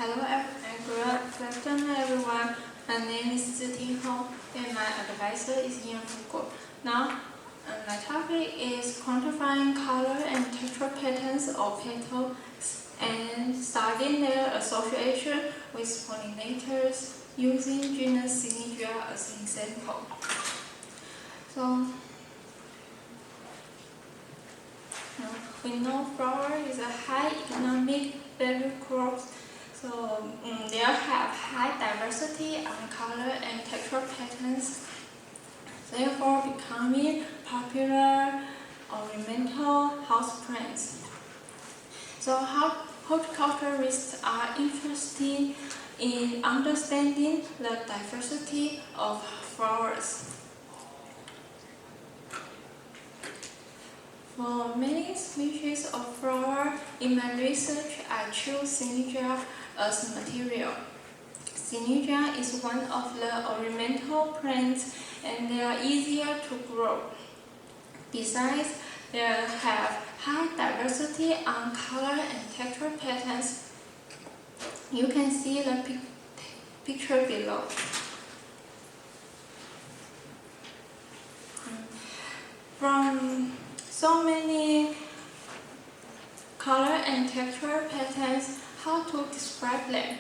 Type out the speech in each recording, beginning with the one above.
Good afternoon, everyone. My name is Tzu-Ting and my advisor is Fu. Now, my topic is quantifying color and texture patterns of petals and studying their association with pollinators using genus Syzygia as an example. So, we know flower is a high economic value crop. So they have high diversity on color and texture patterns, therefore becoming popular ornamental houseplants. So horticulturists are interested in understanding the diversity of flowers. For many species of flower, in my research, I choose Syzygia as material. Syzygia is one of the ornamental plants and they are easier to grow. Besides, they have high diversity on color and texture patterns. You can see the picture below. From so many color and texture patterns, how to describe them?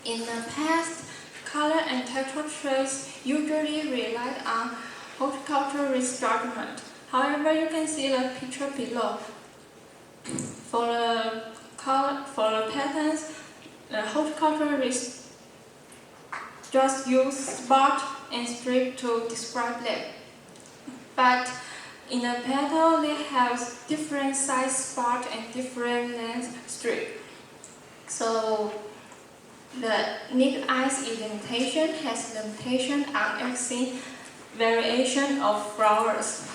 In the past, color and texture traits usually relied on horticulturist judgment. However, you can see the picture below. For the patterns, the horticulturists just use spot and strip to describe them. But in the petal, they have different size spot and different length strip. So the naked eye's identification has limitation on X variation of flowers.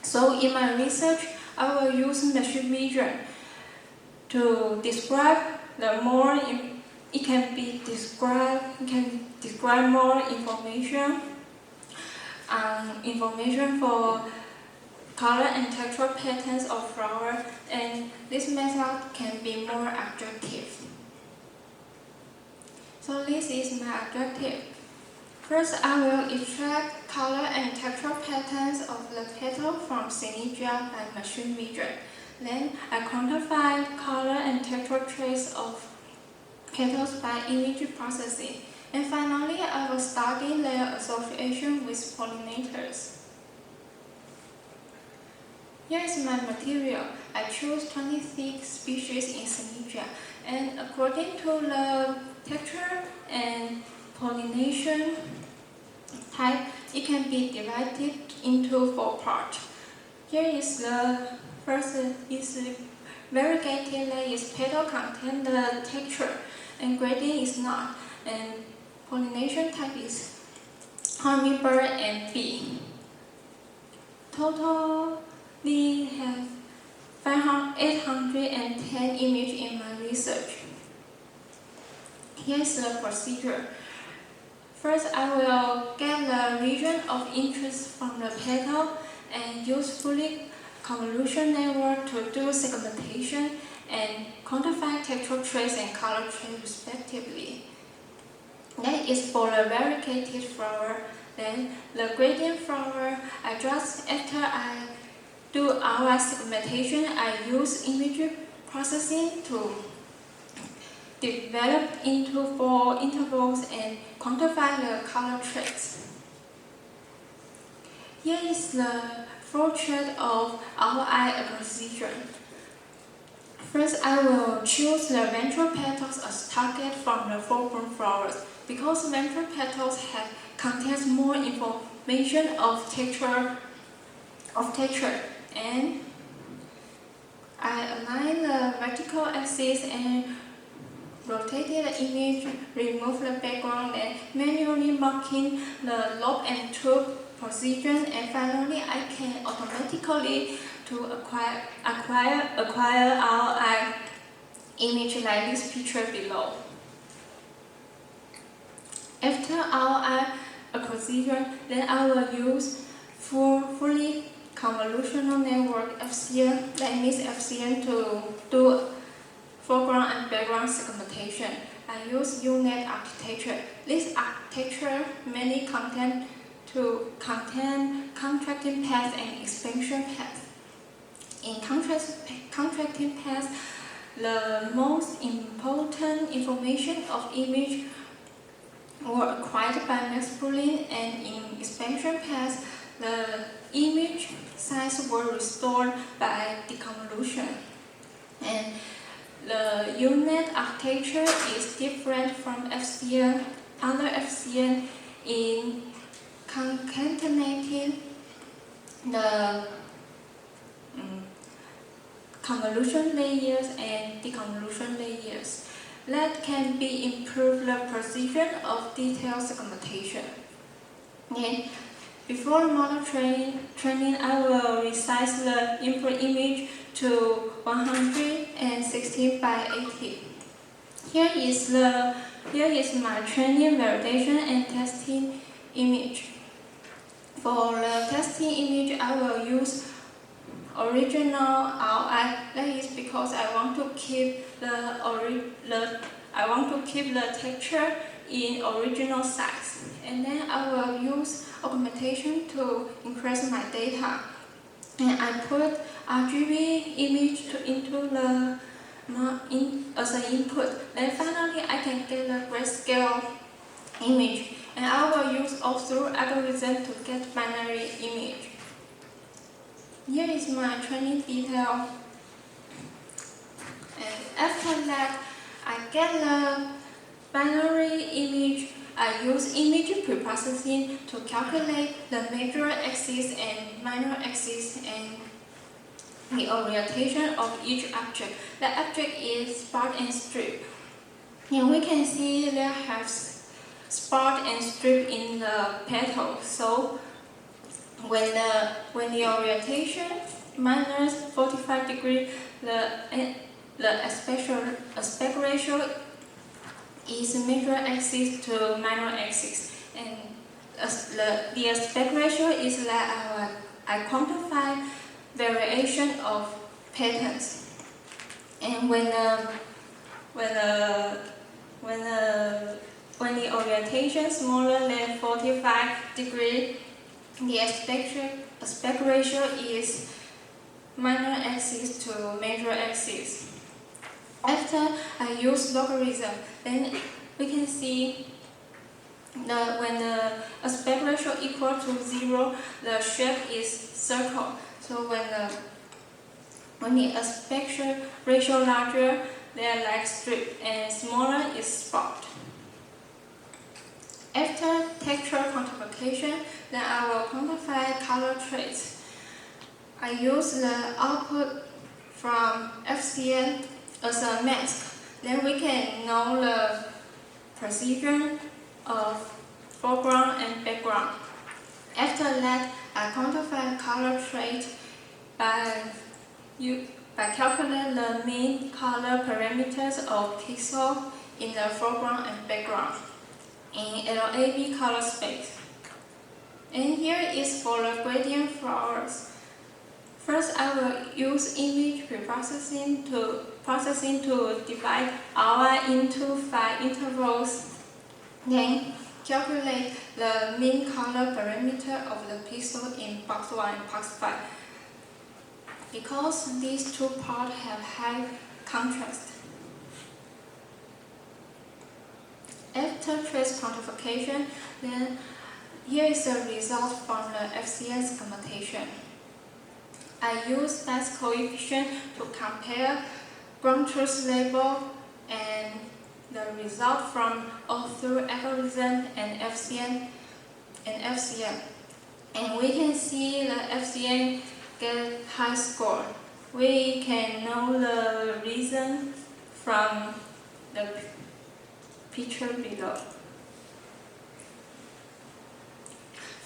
So in my research, I will use machine vision to describe the more. It can describe more information. Information for color and texture patterns of flower, and this method can be more objective. So this is my objective. First, I will extract color and texture patterns of the petal from Syzygia by machine vision. Then I quantify color and texture traits of petals by image processing. And finally, I will study their association with pollinators. Here is my material. I chose 26 species in Syzygia, and according to the texture and pollination type, it can be divided into 4 parts. Here is the first is variegated layers. Petal contain the texture, and gradient is not. And pollination type is hummingbird and bee. Total, we have 810 images in my research. Here's the procedure. First, I will get the region of interest from the petal and use fully convolution network to do segmentation and quantify texture traits and color traits respectively. That is for the variegated flower. Then the gradient flower, after I do our segmentation, I use image processing to develop into 4 intervals and quantify the color traits. Here is the flowchart of our eye acquisition. First, I will choose the ventral petals as target from the foreground flowers because ventral petals contains more information of texture, and I align the vertical axis and rotate the image, remove the background, and manually marking the lobe and tube position, and finally I can automatically to acquire our eye image like this picture below. After our eye acquisition, then I will use fully convolutional network FCN, that means FCN to do foreground and background segmentation. I use UNet architecture. This architecture mainly contain contracting paths and expansion paths. In contracting paths, the most important information of image were acquired by max pooling, and in expansion paths, the image size were restored by deconvolution. And the UNet architecture is different from FCN, other FCN in concatenating the convolution layers and deconvolution layers. That can be improve the precision of detailed segmentation. And before model training, I will resize the input image to 116 by 80. Here is my training, validation, and testing image. For the testing image, I will use original RI. That is because I want to keep the texture in original size. And then I will use augmentation to increase my data. And I put RGB image as an input. Then finally I can get the grayscale image. And I will use all-through algorithm to get binary image. Here is my training detail. And after that, I get the binary image. I use image preprocessing to calculate the major axis and minor axis and the orientation of each object. The object is spot and strip. And we can see there have spot and strip in the petal. So when the orientation minus 45 degrees, the aspect ratio is major axis to minor axis, and the aspect ratio is that I quantify variation of patterns. And when the orientation smaller than 45 degrees, the aspect ratio is minor axis to major axis. After I use logarithm, then we can see that when the aspect ratio equal to 0, the shape is circle. So when the aspect ratio larger, they are like strip, and smaller is spot. After textural quantification, then I will quantify color traits. I use the output from FCN as a mask. Then we can know the precision of foreground and background. After that, I quantify color trait by calculating the mean color parameters of pixel in the foreground and background in LAB color space. And here is for the gradient flowers. First, I will use image preprocessing to divide RI into 5 intervals. Then calculate the mean color parameter of the pixel in box 1 and box 5. Because these two parts have high contrast. After trace quantification, then here is the result from the FCN segmentation. I use size coefficient to compare ground truth label and the result from all-through algorithm and FCN. And we can see the FCN get high score. We can know the reason from the picture below.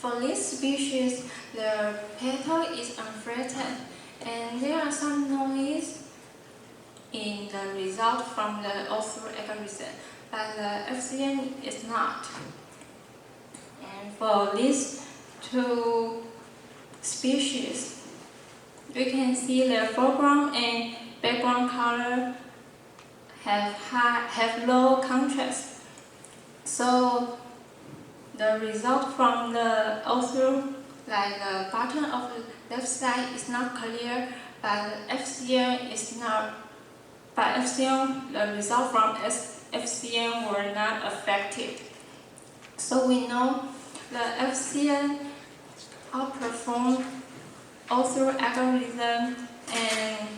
For this species, the petal is unflattened, and there are some noise in the result from the all-through algorithm, but the FCN is not. And for these two species, we can see the foreground and background color have low contrast. So the result from the author, like the bottom of the left side, is not clear, but FCN is not. But FCN, the result from FCN were not affected. So we know the FCN outperformed author algorithm and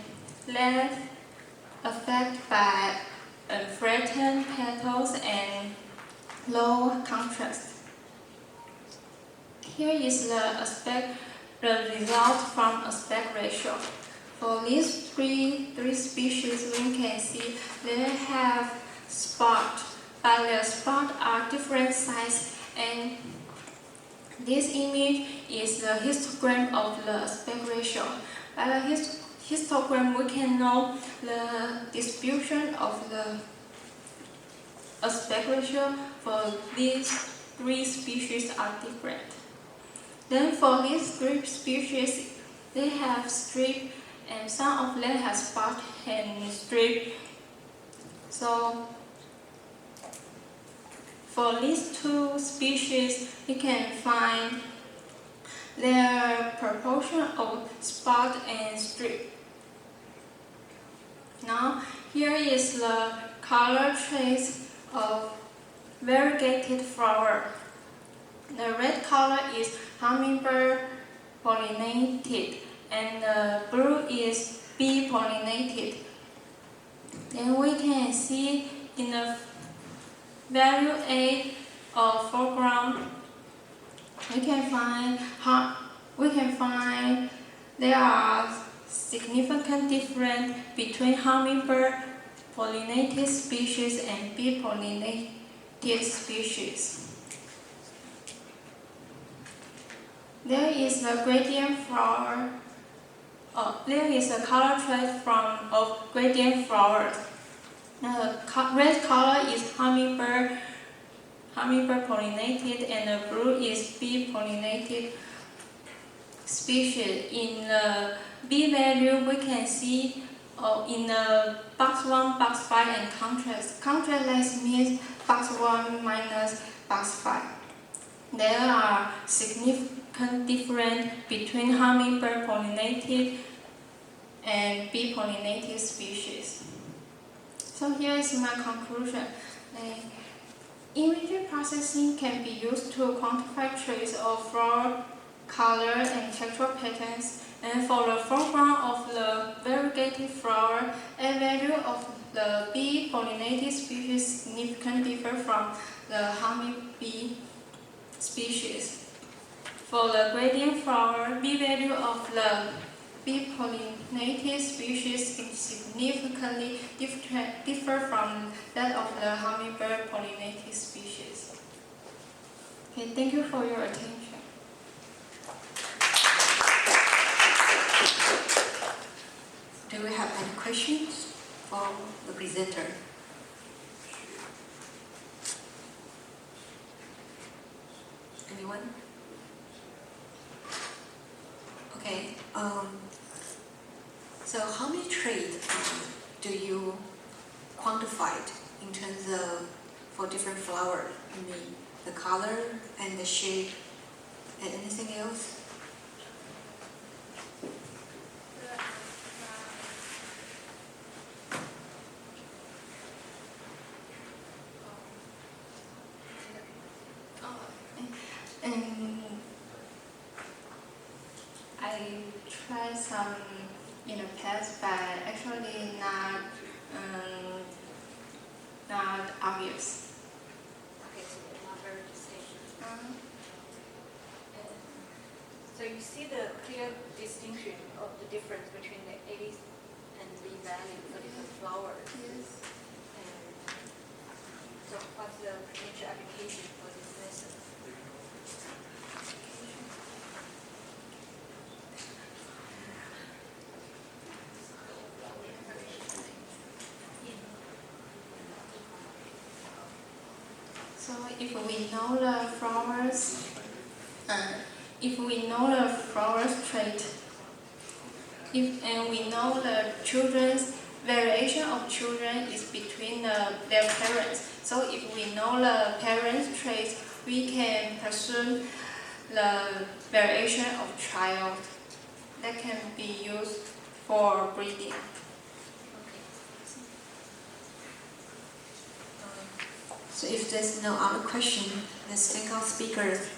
less affected by flattened petals and low contrast. Here is the result from aspect ratio. For these three species, we can see they have spots, but the spots are different size, and this image is the histogram of the aspect ratio. By the histogram, we can know the distribution of the aspect ratio for these three species are different. Then for these three species, they have strip, and some of them have spot and strip. So for these two species, we can find their proportion of spot and strip. Now, here is the color trace of variegated flower. The red color is hummingbird pollinated, and the blue is bee pollinated. Then we can see in the value A of foreground, we can find there are significant difference between hummingbird pollinated species and bee pollinated species. There is a gradient flower. There is a color trace of gradient flowers. The red color is hummingbird pollinated, and the blue is bee pollinated species. In the B value, we can see in the box 1, box 5, and contrast. Contrast means box 1 minus box 5. There are significant difference between hummingbird pollinated and bee pollinated species. So here is my conclusion. Image processing can be used to quantify traits of flower, color, and textural patterns. And for the foreground of the variegated flower, a value of the bee pollinated species significantly differ from the hummingbee species. For the gradient flower, B value of the bee pollinated species significantly differ from that of the hummingbird pollinated species. Okay, thank you for your attention. Do we have any questions for the presenter? Anyone? Okay. So how many traits do you quantify in terms of for different flowers? You mean the color and the shape and anything else? I tried some in the past, but actually not obvious. Okay, so they're not very distinct. So you see the clear distinction of the difference between the A and B value for different flowers. Yes. And so what's the potential application for this method? So if we know the flowers, trait, and we know the children's variation of children is between their parents. So if we know the parents' traits, we can presume the variation of child that can be used for breeding. So if there's no other question, let's thank our speakers.